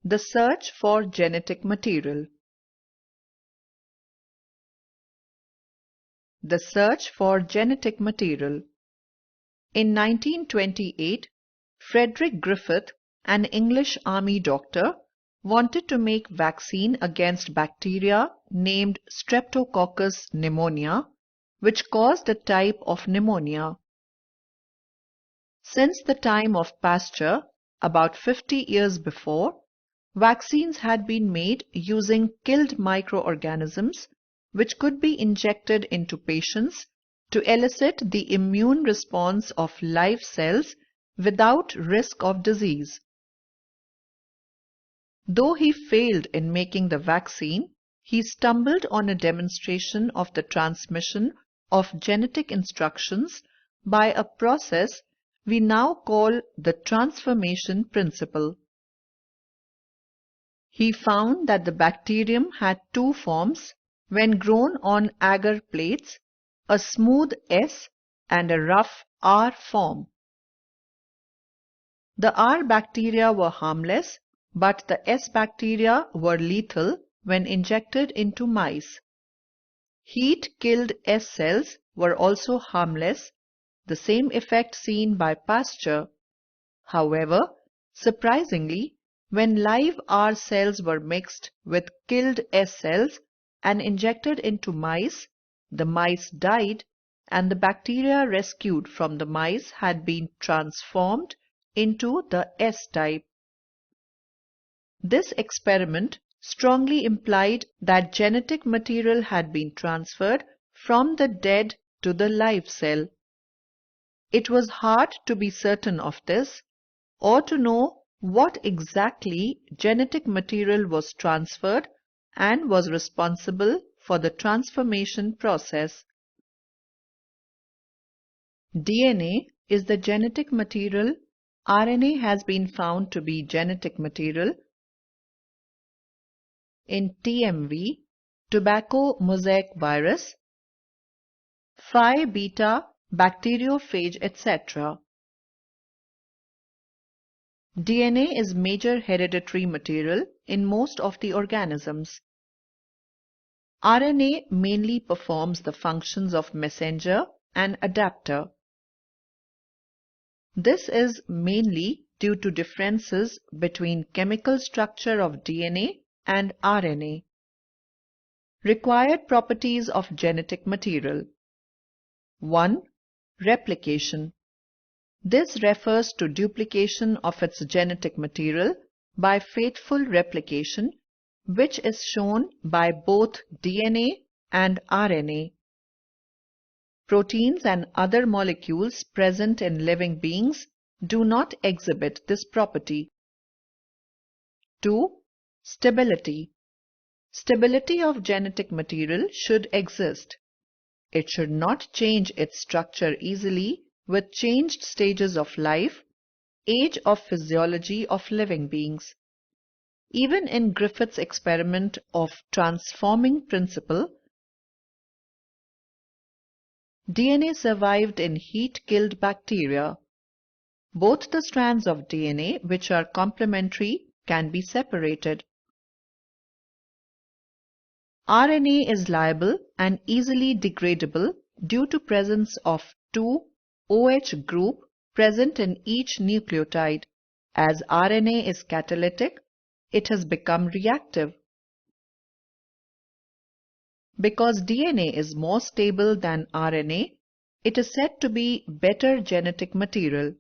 The search for genetic material. The search for genetic material. In 1928, Frederick Griffith, an English army doctor, wanted to make vaccine against bacteria named Streptococcus pneumonia, which caused a type of pneumonia. Since the time of Pasteur, about 50 years before, vaccines had been made using killed microorganisms which could be injected into patients to elicit the immune response of live cells without risk of disease. Though he failed in making the vaccine, he stumbled on a demonstration of the transmission of genetic instructions by a process we now call the transformation principle. He found that the bacterium had two forms when grown on agar plates, a smooth S and a rough R form. The R bacteria were harmless, but the S bacteria were lethal when injected into mice. Heat-killed S cells were also harmless, the same effect seen by Pasteur. However, surprisingly, when live R cells were mixed with killed S cells and injected into mice, the mice died and the bacteria rescued from the mice had been transformed into the S type. This experiment strongly implied that genetic material had been transferred from the dead to the live cell. It was hard to be certain of this, or to know what exactly genetic material was transferred and was responsible for the transformation process. DNA is the genetic material. RNA has been found to be genetic material. In TMV, tobacco mosaic virus, phi beta bacteriophage, etc. DNA is major hereditary material in most of the organisms. RNA mainly performs the functions of messenger and adapter. This is mainly due to differences between chemical structure of DNA and RNA. Required properties of genetic material. 1. Replication. This refers to duplication of its genetic material by faithful replication, which is shown by both DNA and RNA. Proteins and other molecules present in living beings do not exhibit this property. 2. Stability. Stability of genetic material should exist. It should not change its structure easily with changed stages of life, age of physiology of living beings. Even in Griffith's experiment of transforming principle, DNA survived in heat-killed bacteria. Both the strands of DNA, which are complementary, can be separated. RNA is liable and easily degradable due to presence of two OH group present in each nucleotide. As RNA is catalytic, it has become reactive. Because DNA is more stable than RNA, it is said to be better genetic material.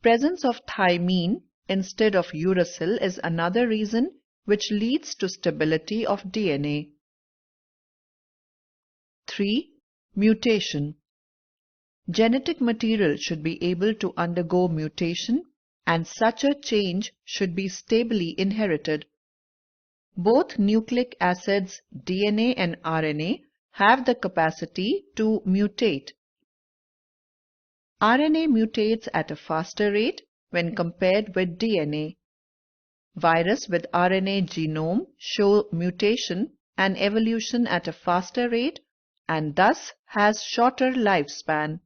Presence of thymine instead of uracil is another reason which leads to stability of DNA. 3. Mutation. Genetic material should be able to undergo mutation, and such a change should be stably inherited. Both nucleic acids, DNA and RNA, have the capacity to mutate. RNA mutates at a faster rate when compared with DNA. Virus with RNA genome show mutation and evolution at a faster rate and thus has shorter lifespan.